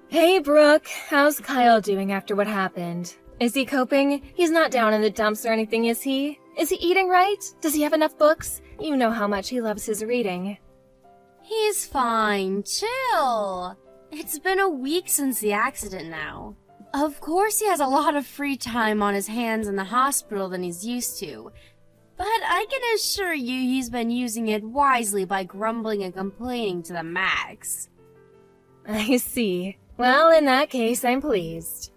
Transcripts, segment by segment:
Hey, Brooke. How's Kyle doing after what happened? Is he coping? He's not down in the dumps or anything, is he? Is he eating right? Does he have enough books? You know how much he loves his reading. He's fine. Chill. It's been a week since the accident now. Of course he has a lot of free time on his hands in the hospital than he's used to. But I can assure you he's been using it wisely by grumbling and complaining to the max. I see. Well, in that case, I'm pleased.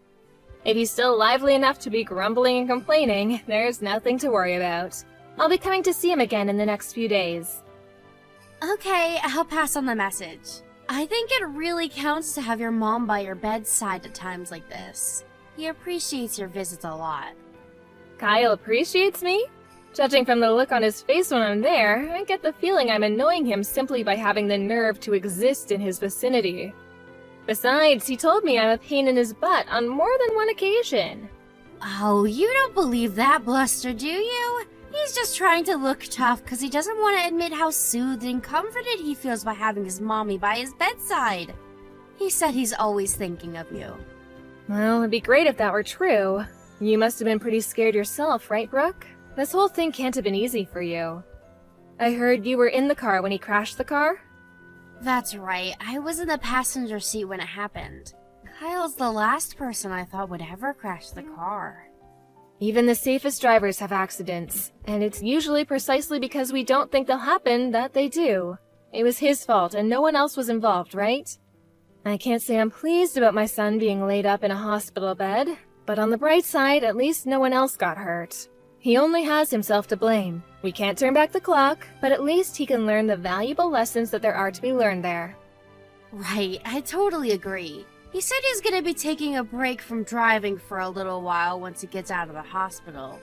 If he's still lively enough to be grumbling and complaining, there's nothing to worry about. I'll be coming to see him again in the next few days. Okay, I'll pass on the message. I think it really counts to have your mom by your bedside at times like this. He appreciates your visits a lot. Kyle appreciates me? Judging from the look on his face when I'm there, I get the feeling I'm annoying him simply by having the nerve to exist in his vicinity. Besides, he told me I'm a pain in his butt on more than one occasion. Oh, you don't believe that bluster, do you? He's just trying to look tough because he doesn't want to admit how soothed and comforted he feels by having his mommy by his bedside. He said he's always thinking of you. Well, it'd be great if that were true. You must have been pretty scared yourself, right, Brooke? This whole thing can't have been easy for you. I heard you were in the car when he crashed the car? That's right, I was in the passenger seat when it happened. Kyle's the last person I thought would ever crash the car. Even the safest drivers have accidents, and it's usually precisely because we don't think they'll happen that they do. It was his fault and no one else was involved, right? I can't say I'm pleased about my son being laid up in a hospital bed, but on the bright side, at least no one else got hurt. He only has himself to blame. We can't turn back the clock, but at least he can learn the valuable lessons that there are to be learned there. Right, I totally agree. He said he's gonna be taking a break from driving for a little while once he gets out of the hospital.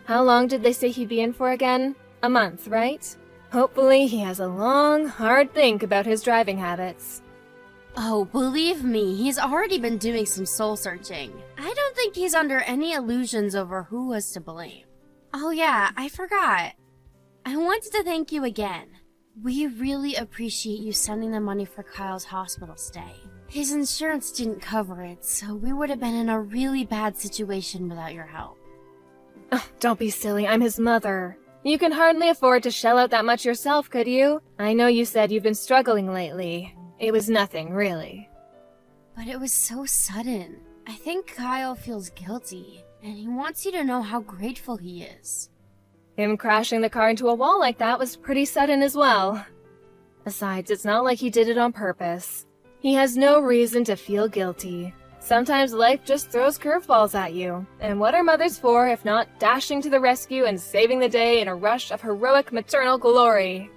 How long did they say he'd be in for again? A month, right? Hopefully he has a long, hard think about his driving habits. Oh, believe me, he's already been doing some soul searching. I don't think he's under any illusions over who was to blame. Oh yeah, I forgot. I wanted to thank you again. We really appreciate you sending the money for Kyle's hospital stay. His insurance didn't cover it, so we would have been in a really bad situation without your help. Oh, don't be silly, I'm his mother. You can hardly afford to shell out that much yourself, could you? I know you said you've been struggling lately. It was nothing, really. But it was so sudden. I think Kyle feels guilty, and he wants you to know how grateful he is. Him crashing the car into a wall like that was pretty sudden as well. Besides, it's not like he did it on purpose. He has no reason to feel guilty. Sometimes life just throws curveballs at you, and what are mothers for if not dashing to the rescue and saving the day in a rush of heroic maternal glory?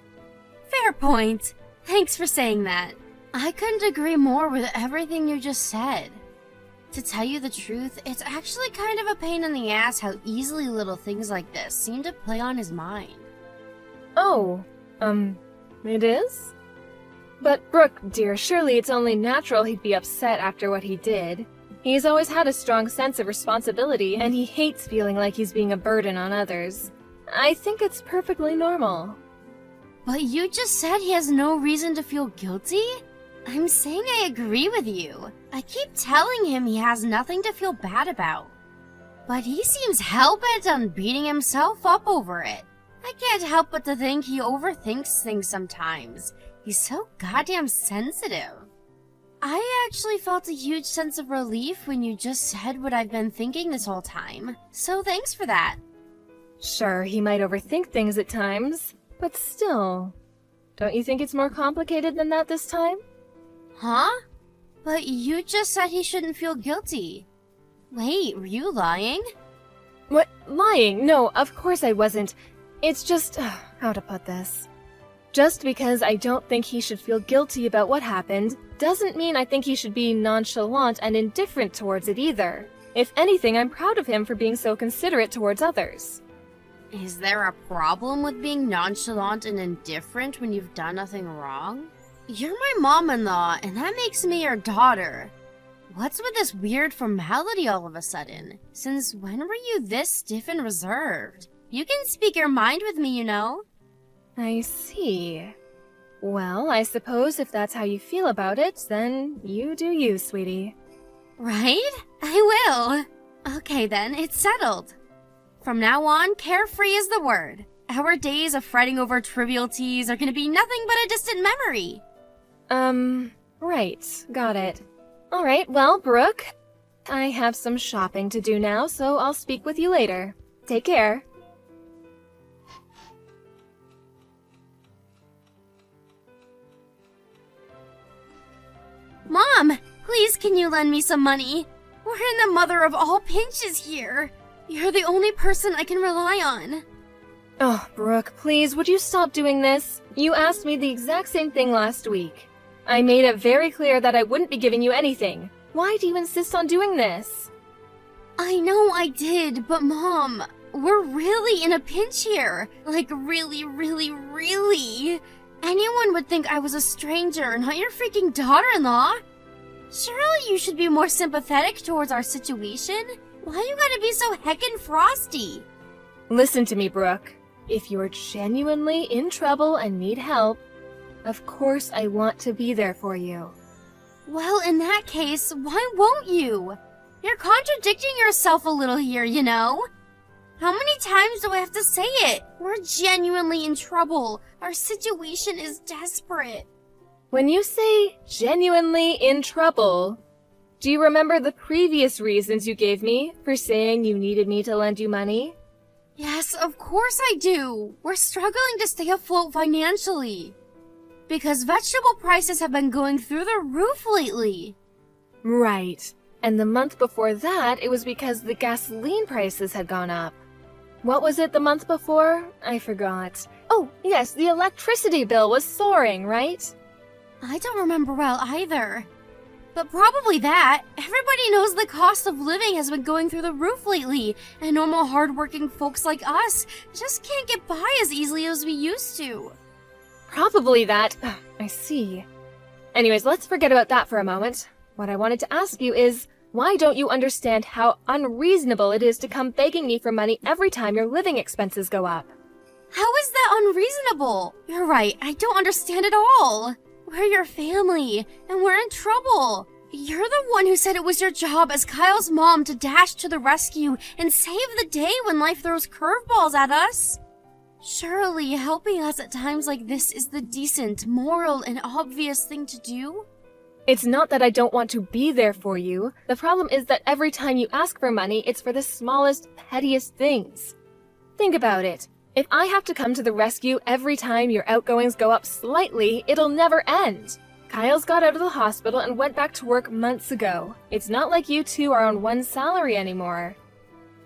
Fair point. Thanks for saying that. I couldn't agree more with everything you just said. To tell you the truth, it's actually kind of a pain in the ass how easily little things like this seem to play on his mind. Oh, it is? But Brooke, dear, surely it's only natural he'd be upset after what he did. He's always had a strong sense of responsibility, and he hates feeling like he's being a burden on others. I think it's perfectly normal. But you just said he has no reason to feel guilty? I'm saying I agree with you. I keep telling him he has nothing to feel bad about. But he seems hell-bent on beating himself up over it. I can't help but to think he overthinks things sometimes. He's so goddamn sensitive. I actually felt a huge sense of relief when you just said what I've been thinking this whole time. So thanks for that. Sure, he might overthink things at times, but still. Don't you think it's more complicated than that this time? Huh? But you just said he shouldn't feel guilty. Wait, were you lying? What? Lying? No, of course I wasn't. It's just, how to put this? Just because I don't think he should feel guilty about what happened, doesn't mean I think he should be nonchalant and indifferent towards it either. If anything, I'm proud of him for being so considerate towards others. Is there a problem with being nonchalant and indifferent when you've done nothing wrong? You're my mom-in-law, and that makes me your daughter. What's with this weird formality all of a sudden? Since when were you this stiff and reserved? You can speak your mind with me, you know. I see. Well, I suppose if that's how you feel about it, then you do you, sweetie. Right? I will. Okay then, it's settled. From now on, carefree is the word. Our days of fretting over trivialities are gonna be nothing but a distant memory. Right. Got it. Alright, well, Brooke, I have some shopping to do now, so I'll speak with you later. Take care. Mom, please can you lend me some money? We're in the mother of all pinches here. You're the only person I can rely on. Oh, Brooke, please, would you stop doing this? You asked me the exact same thing last week. I made it very clear that I wouldn't be giving you anything. Why do you insist on doing this? I know I did, but Mom, we're really in a pinch here. Like really, really, really. Anyone would think I was a stranger, not your freaking daughter-in-law. Surely you should be more sympathetic towards our situation. Why you gotta be so heckin' frosty? Listen to me, Brooke. If you're genuinely in trouble and need help, of course I want to be there for you. Well, in that case, why won't you? You're contradicting yourself a little here, you know? How many times do I have to say it? We're genuinely in trouble. Our situation is desperate. When you say genuinely in trouble, do you remember the previous reasons you gave me for saying you needed me to lend you money? Yes, of course I do. We're struggling to stay afloat financially. Because vegetable prices have been going through the roof lately. Right. And the month before that, it was because the gasoline prices had gone up. What was it the month before? I forgot. Oh, yes, the electricity bill was soaring, right? I don't remember well either. But probably that. Everybody knows the cost of living has been going through the roof lately, and normal hardworking folks like us just can't get by as easily as we used to. Probably that. I see. Anyways, let's forget about that for a moment. What I wanted to ask you is, why don't you understand how unreasonable it is to come begging me for money every time your living expenses go up? How is that unreasonable? You're right, I don't understand at all. We're your family, and we're in trouble. You're the one who said it was your job as Kyle's mom to dash to the rescue and save the day when life throws curveballs at us. Surely helping us at times like this is the decent, moral, and obvious thing to do? It's not that I don't want to be there for you. The problem is that every time you ask for money, it's for the smallest, pettiest things. Think about it. If I have to come to the rescue every time your outgoings go up slightly, it'll never end. Kyle's got out of the hospital and went back to work months ago. It's not like you two are on one salary anymore.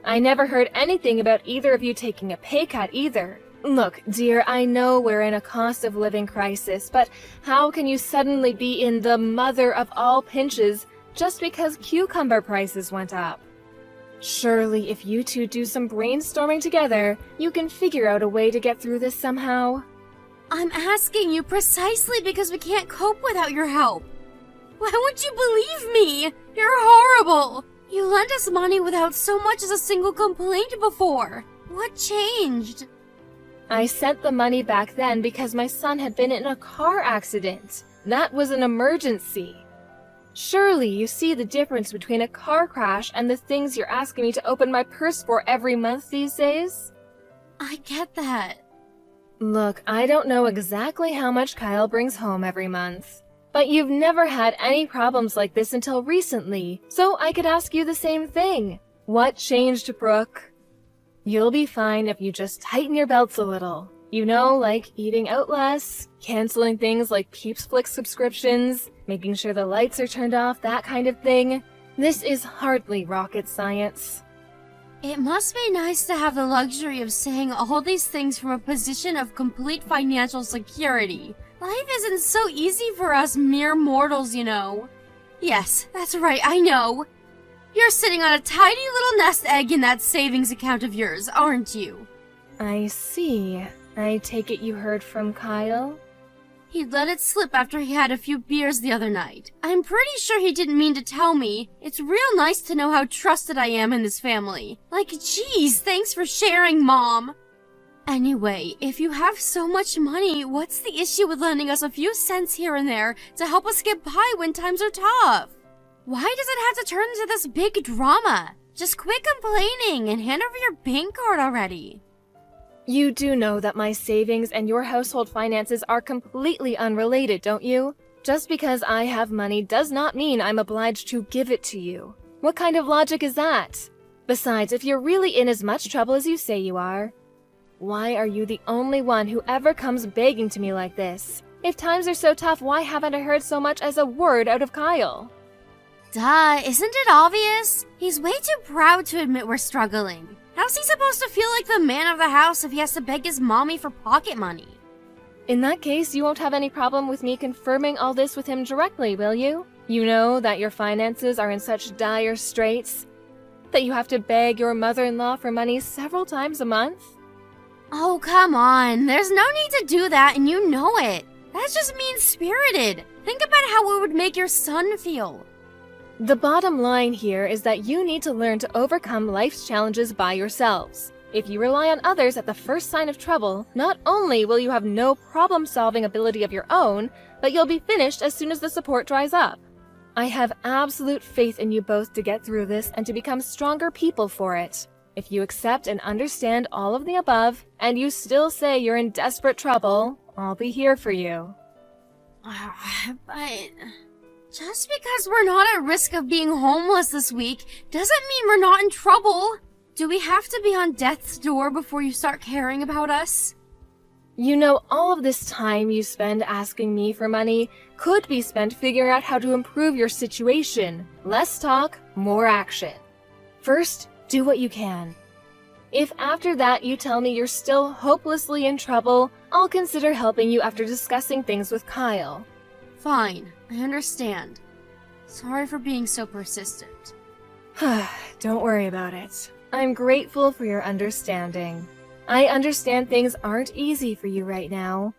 I never heard anything about either of you taking a pay cut either. Look, dear, I know we're in a cost of living crisis, but how can you suddenly be in the mother of all pinches just because cucumber prices went up? Surely if you two do some brainstorming together, you can figure out a way to get through this somehow. I'm asking you precisely because we can't cope without your help. Why would you believe me? You're horrible. You lent us money without so much as a single complaint before. What changed? I sent the money back then because my son had been in a car accident. That was an emergency. Surely you see the difference between a car crash and the things you're asking me to open my purse for every month these days? I get that. Look, I don't know exactly how much Kyle brings home every month. But you've never had any problems like this until recently, so I could ask you the same thing. What changed, Brooke? You'll be fine if you just tighten your belts a little. You know, like eating out less, canceling things like Peeps Flix subscriptions, making sure the lights are turned off, that kind of thing. This is hardly rocket science. It must be nice to have the luxury of saying all these things from a position of complete financial security. Life isn't so easy for us mere mortals, you know. Yes, that's right, I know. You're sitting on a tiny little nest egg in that savings account of yours, aren't you? I see. I take it you heard from Kyle? He let it slip after he had a few beers the other night. I'm pretty sure he didn't mean to tell me. It's real nice to know how trusted I am in this family. Like, geez, thanks for sharing, Mom. Anyway, if you have so much money, what's the issue with lending us a few cents here and there to help us get by when times are tough? Why does it have to turn into this big drama? Just quit complaining and hand over your bank card already. You do know that my savings and your household finances are completely unrelated, don't you? Just because I have money does not mean I'm obliged to give it to you. What kind of logic is that? Besides, if you're really in as much trouble as you say you are, why are you the only one who ever comes begging to me like this? If times are so tough, why haven't I heard so much as a word out of Kyle? Duh, isn't it obvious? He's way too proud to admit we're struggling. How's he supposed to feel like the man of the house if he has to beg his mommy for pocket money? In that case, you won't have any problem with me confirming all this with him directly, will you? You know that your finances are in such dire straits that you have to beg your mother-in-law for money several times a month? Oh, come on. There's no need to do that, and you know it. That's just mean-spirited. Think about how it would make your son feel. The bottom line here is that you need to learn to overcome life's challenges by yourselves. If you rely on others at the first sign of trouble, not only will you have no problem-solving ability of your own, but you'll be finished as soon as the support dries up. I have absolute faith in you both to get through this and to become stronger people for it. If you accept and understand all of the above, and you still say you're in desperate trouble, I'll be here for you. But just because we're not at risk of being homeless this week doesn't mean we're not in trouble. Do we have to be on death's door before you start caring about us? You know, all of this time you spend asking me for money could be spent figuring out how to improve your situation. Less talk, more action. First, do what you can. If after that you tell me you're still hopelessly in trouble, I'll consider helping you after discussing things with Kyle. Fine, I understand. Sorry for being so persistent. Don't worry about it. I'm grateful for your understanding. I understand things aren't easy for you right now.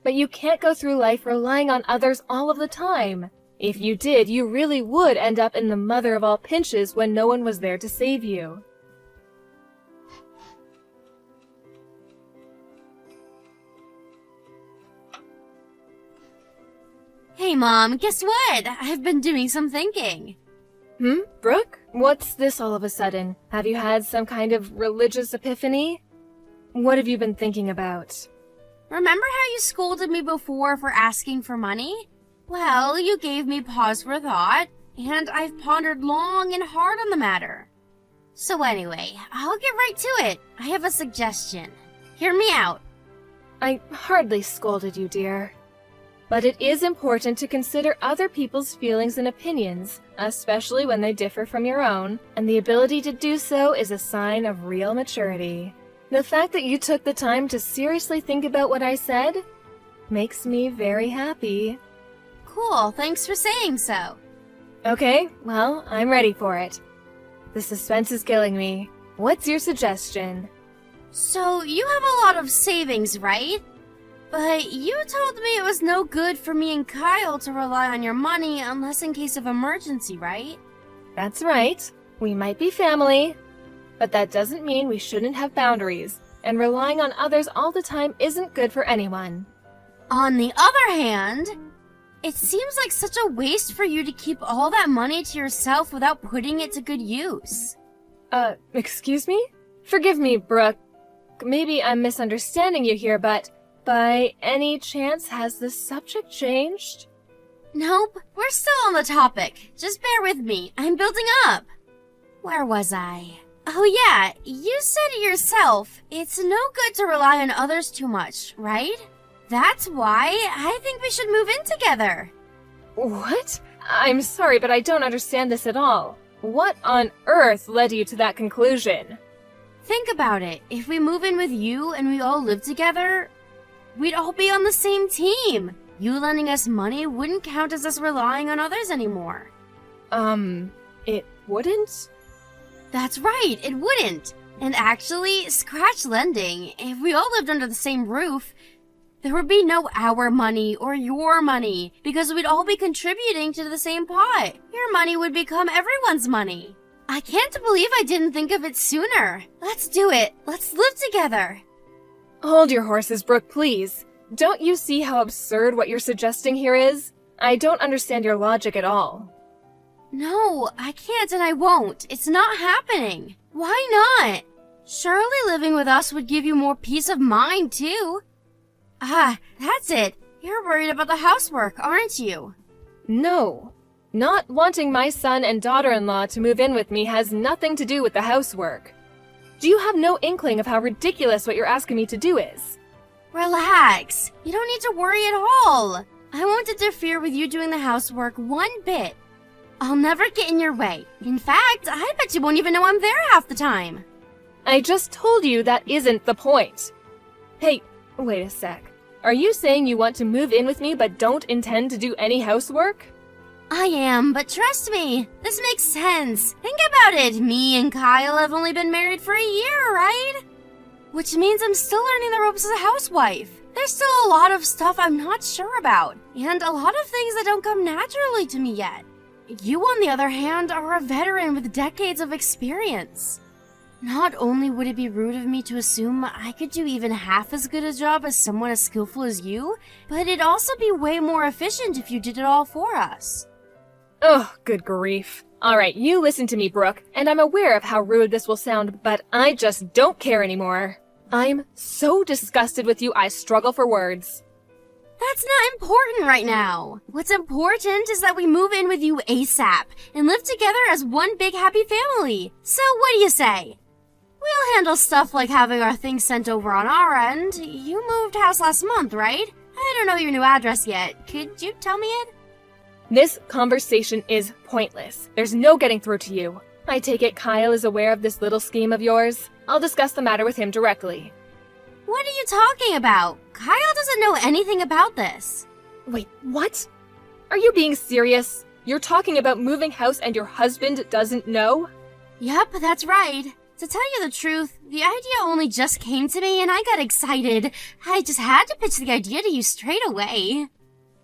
But you can't go through life relying on others all of the time. If you did, you really would end up in the mother of all pinches when no one was there to save you. Hey Mom, guess what? I've been doing some thinking. Brooke? What's this all of a sudden? Have you had some kind of religious epiphany? What have you been thinking about? Remember how you scolded me before for asking for money? Well, you gave me pause for thought, and I've pondered long and hard on the matter. So anyway, I'll get right to it. I have a suggestion. Hear me out. I hardly scolded you, dear. But it is important to consider other people's feelings and opinions, especially when they differ from your own, and the ability to do so is a sign of real maturity. The fact that you took the time to seriously think about what I said makes me very happy. Cool, thanks for saying so. Okay, well, I'm ready for it. The suspense is killing me. What's your suggestion? So, you have a lot of savings, right? But you told me it was no good for me and Kyle to rely on your money unless in case of emergency, right? That's right. We might be family, but that doesn't mean we shouldn't have boundaries, and relying on others all the time isn't good for anyone. On the other hand, it seems like such a waste for you to keep all that money to yourself without putting it to good use. Excuse me? Forgive me, Brooke. Maybe I'm misunderstanding you here, but by any chance has the subject changed? Nope, we're still on the topic. Just bear with me. I'm building up. Where was I? Oh yeah, you said it yourself. It's no good to rely on others too much, right? That's why I think we should move in together. What? I'm sorry, but I don't understand this at all. What on earth led you to that conclusion? Think about it. If we move in with you and we all live together, we'd all be on the same team. You lending us money wouldn't count as us relying on others anymore. It wouldn't? That's right, it wouldn't. And actually, scratch lending. If we all lived under the same roof, there would be no our money or your money, because we'd all be contributing to the same pot. Your money would become everyone's money. I can't believe I didn't think of it sooner. Let's do it. Let's live together. Hold your horses, Brooke, please. Don't you see how absurd what you're suggesting here is? I don't understand your logic at all. No, I can't and I won't. It's not happening. Why not? Surely living with us would give you more peace of mind, too. Ah, that's it. You're worried about the housework, aren't you? No. Not wanting my son and daughter-in-law to move in with me has nothing to do with the housework. Do you have no inkling of how ridiculous what you're asking me to do is? Relax. You don't need to worry at all. I won't interfere with you doing the housework one bit. I'll never get in your way. In fact, I bet you won't even know I'm there half the time. I just told you that isn't the point. Hey, wait a sec. Are you saying you want to move in with me but don't intend to do any housework? I am, but trust me, this makes sense. Think about it. Me and Kyle have only been married for a year, right? Which means I'm still learning the ropes as a housewife. There's still a lot of stuff I'm not sure about, and a lot of things that don't come naturally to me yet. You, on the other hand, are a veteran with decades of experience. Not only would it be rude of me to assume I could do even half as good a job as someone as skillful as you, but it'd also be way more efficient if you did it all for us. Oh, good grief. Alright, you listen to me, Brooke, and I'm aware of how rude this will sound, but I just don't care anymore. I'm so disgusted with you, I struggle for words. That's not important right now. What's important is that we move in with you ASAP and live together as one big happy family. So what do you say? We'll handle stuff like having our things sent over on our end. You moved house last month, right? I don't know your new address yet. Could you tell me it? This conversation is pointless. There's no getting through to you. I take it Kyle is aware of this little scheme of yours. I'll discuss the matter with him directly. What are you talking about? Kyle doesn't know anything about this. Wait, what? Are you being serious? You're talking about moving house and your husband doesn't know? Yep, that's right. To tell you the truth, the idea only just came to me and I got excited. I just had to pitch the idea to you straight away.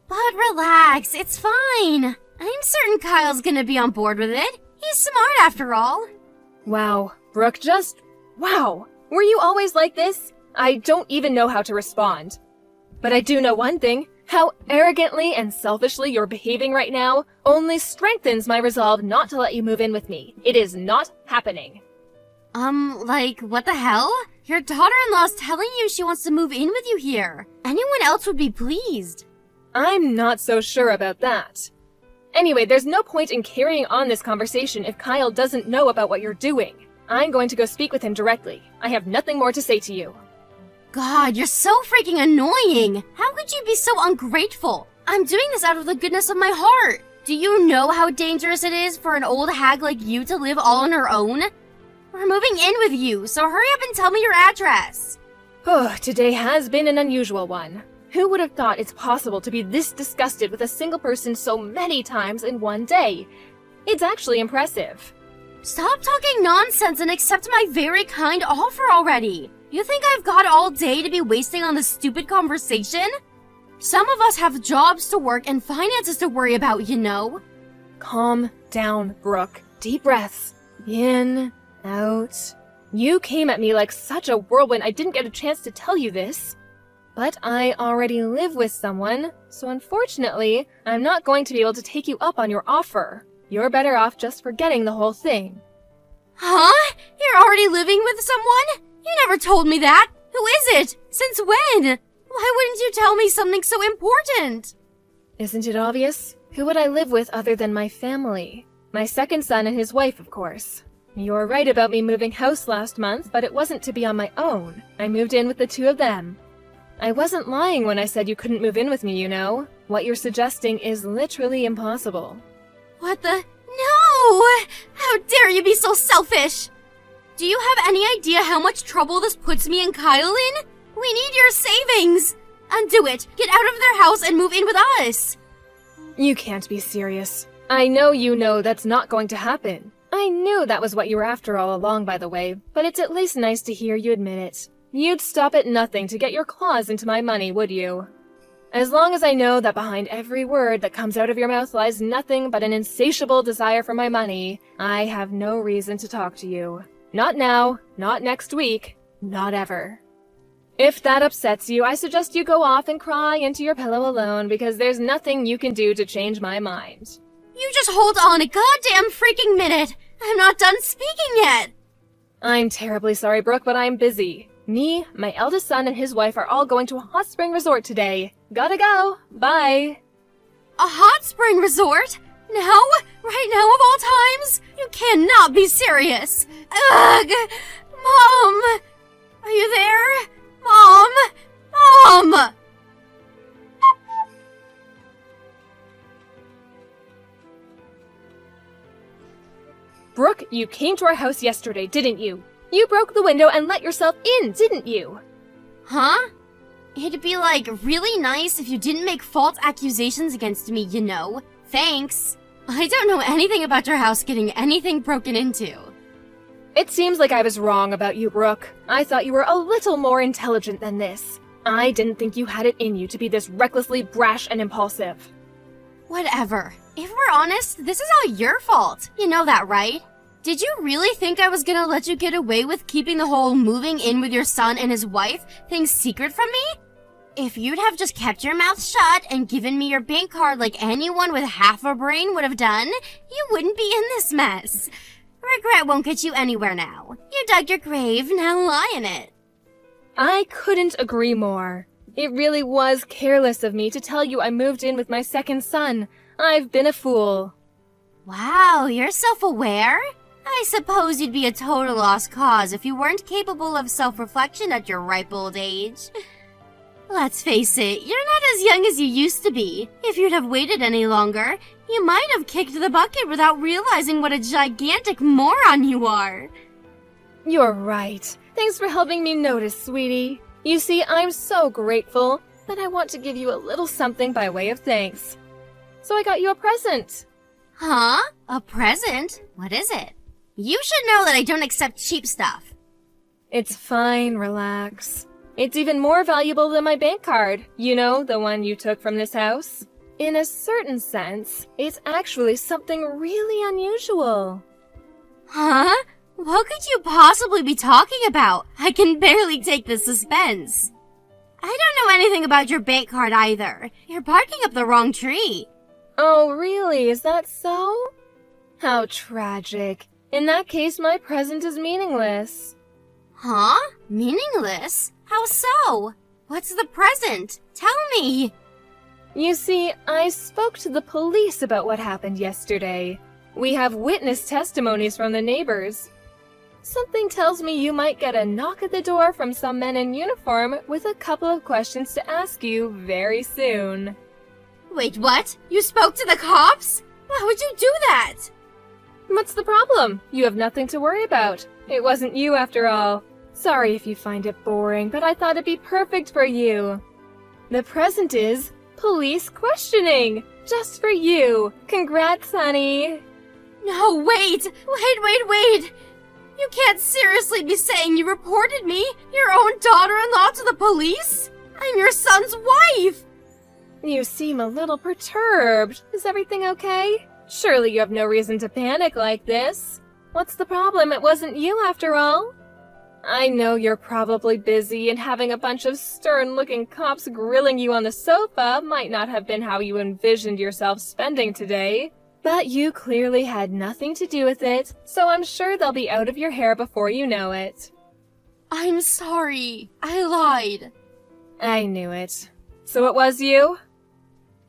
But relax, it's fine. I'm certain Kyle's gonna be on board with it. He's smart after all. Wow, Brooke, wow. Were you always like this? I don't even know how to respond. But I do know one thing. How arrogantly and selfishly you're behaving right now only strengthens my resolve not to let you move in with me. It is not happening. Like, what the hell? Your daughter-in-law's telling you she wants to move in with you here. Anyone else would be pleased. I'm not so sure about that. Anyway, there's no point in carrying on this conversation if Kyle doesn't know about what you're doing. I'm going to go speak with him directly. I have nothing more to say to you. God, you're so freaking annoying. How could you be so ungrateful? I'm doing this out of the goodness of my heart. Do you know how dangerous it is for an old hag like you to live all on her own? We're moving in with you, so hurry up and tell me your address. Oh, today has been an unusual one. Who would have thought it's possible to be this disgusted with a single person so many times in one day? It's actually impressive. Stop talking nonsense and accept my very kind offer already. You think I've got all day to be wasting on this stupid conversation? Some of us have jobs to work and finances to worry about, you know. Calm down, Brooke. Deep breaths. In, out. You came at me like such a whirlwind I didn't get a chance to tell you this. But I already live with someone, so unfortunately, I'm not going to be able to take you up on your offer. You're better off just forgetting the whole thing. Huh? You're already living with someone? You never told me that. Who is it? Since when? Why wouldn't you tell me something so important? Isn't it obvious? Who would I live with other than my family? My second son and his wife, of course. You're right about me moving house last month, but it wasn't to be on my own. I moved in with the two of them. I wasn't lying when I said you couldn't move in with me, you know. What you're suggesting is literally impossible. What the? No! How dare you be so selfish! Do you have any idea how much trouble this puts me and Kyle in? We need your savings! Undo it! Get out of their house and move in with us! You can't be serious. I know you know that's not going to happen. I knew that was what you were after all along, by the way, but it's at least nice to hear you admit it. You'd stop at nothing to get your claws into my money, would you? As long as I know that behind every word that comes out of your mouth lies nothing but an insatiable desire for my money, I have no reason to talk to you. Not now, not next week, not ever. If that upsets you, I suggest you go off and cry into your pillow alone because there's nothing you can do to change my mind. You just hold on a goddamn freaking minute. I'm not done speaking yet. I'm terribly sorry, Brooke, but I'm busy. Me, my eldest son, and his wife are all going to a hot spring resort today. Gotta go. Bye. A hot spring resort? Now? Right now of all times? You cannot be serious. Ugh! Mom! Are you there? Mom! Mom! Brooke, you came to our house yesterday, didn't you? You broke the window and let yourself in, didn't you? Huh? It'd be, like, really nice if you didn't make false accusations against me, you know. Thanks. I don't know anything about your house getting anything broken into. It seems like I was wrong about you, Brooke. I thought you were a little more intelligent than this. I didn't think you had it in you to be this recklessly brash and impulsive. Whatever. If we're honest, this is all your fault. You know that, right? Did you really think I was gonna let you get away with keeping the whole moving in with your son and his wife thing secret from me? If you'd have just kept your mouth shut and given me your bank card like anyone with half a brain would have done, you wouldn't be in this mess. Regret won't get you anywhere now. You dug your grave, now lie in it. I couldn't agree more. It really was careless of me to tell you I moved in with my second son. I've been a fool. Wow, you're self-aware? I suppose you'd be a total lost cause if you weren't capable of self-reflection at your ripe old age. Let's face it, you're not as young as you used to be. If you'd have waited any longer, you might have kicked the bucket without realizing what a gigantic moron you are. You're right. Thanks for helping me notice, sweetie. You see, I'm so grateful, but I want to give you a little something by way of thanks. So I got you a present. Huh? A present? What is it? You should know that I don't accept cheap stuff. It's fine, relax. It's even more valuable than my bank card. You know, the one you took from this house. In a certain sense, it's actually something really unusual. Huh? What could you possibly be talking about? I can barely take the suspense. I don't know anything about your bank card either. You're barking up the wrong tree. Oh, really? Is that so? How tragic. In that case, my present is meaningless. Huh? Meaningless? How so? What's the present? Tell me. You see, I spoke to the police about what happened yesterday. We have witness testimonies from the neighbors. Something tells me you might get a knock at the door from some men in uniform with a couple of questions to ask you very soon. Wait, what? You spoke to the cops? Why would you do that? What's the problem? You have nothing to worry about. It wasn't you after all. Sorry if you find it boring, but I thought it'd be perfect for you. The present is police questioning. Just for you. Congrats, honey. No, wait! You can't seriously be saying you reported me, your own daughter-in-law, to the police? I'm your son's wife! You seem a little perturbed. Is everything okay? Surely you have no reason to panic like this. What's the problem? It wasn't you after all. I know you're probably busy, and having a bunch of stern-looking cops grilling you on the sofa might not have been how you envisioned yourself spending today. But you clearly had nothing to do with it, so I'm sure they'll be out of your hair before you know it. I'm sorry. I lied. I knew it. So it was you?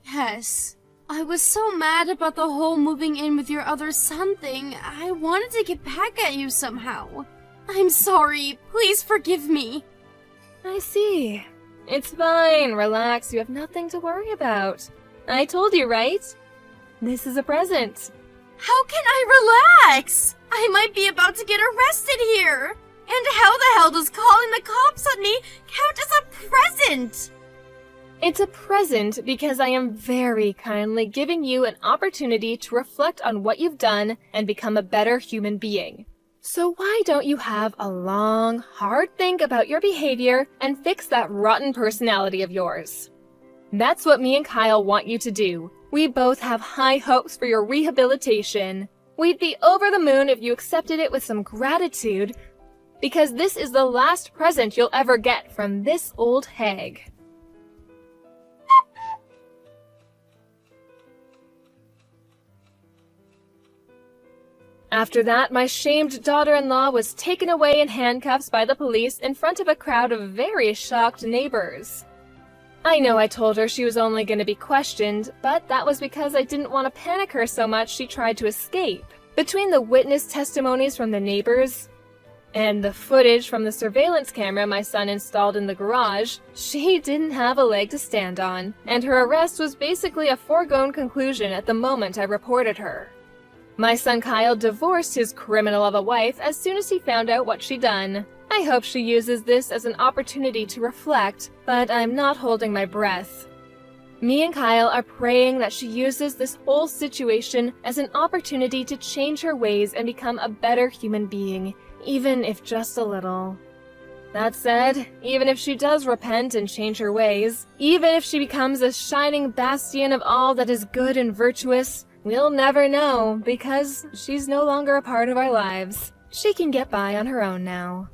Yes. I was so mad about the whole moving in with your other son thing. I wanted to get back at you somehow. I'm sorry. Please forgive me. I see. It's fine. Relax. You have nothing to worry about. I told you, right? This is a present. How can I relax? I might be about to get arrested here. And how the hell does calling the cops on me count as a present? It's a present because I am very kindly giving you an opportunity to reflect on what you've done and become a better human being. So why don't you have a long, hard think about your behavior and fix that rotten personality of yours? That's what me and Kyle want you to do. We both have high hopes for your rehabilitation. We'd be over the moon if you accepted it with some gratitude. because this is the last present you'll ever get from this old hag. After that, my shamed daughter-in-law was taken away in handcuffs by the police in front of a crowd of very shocked neighbors. I know I told her she was only going to be questioned, but that was because I didn't want to panic her so much she tried to escape. Between the witness testimonies from the neighbors and the footage from the surveillance camera my son installed in the garage, she didn't have a leg to stand on, and her arrest was basically a foregone conclusion at the moment I reported her. My son Kyle divorced his criminal of a wife as soon as he found out what she'd done. I hope she uses this as an opportunity to reflect, but I'm not holding my breath. Me and Kyle are praying that she uses this whole situation as an opportunity to change her ways and become a better human being, even if just a little. That said, even if she does repent and change her ways, even if she becomes a shining bastion of all that is good and virtuous, we'll never know because she's no longer a part of our lives. She can get by on her own now.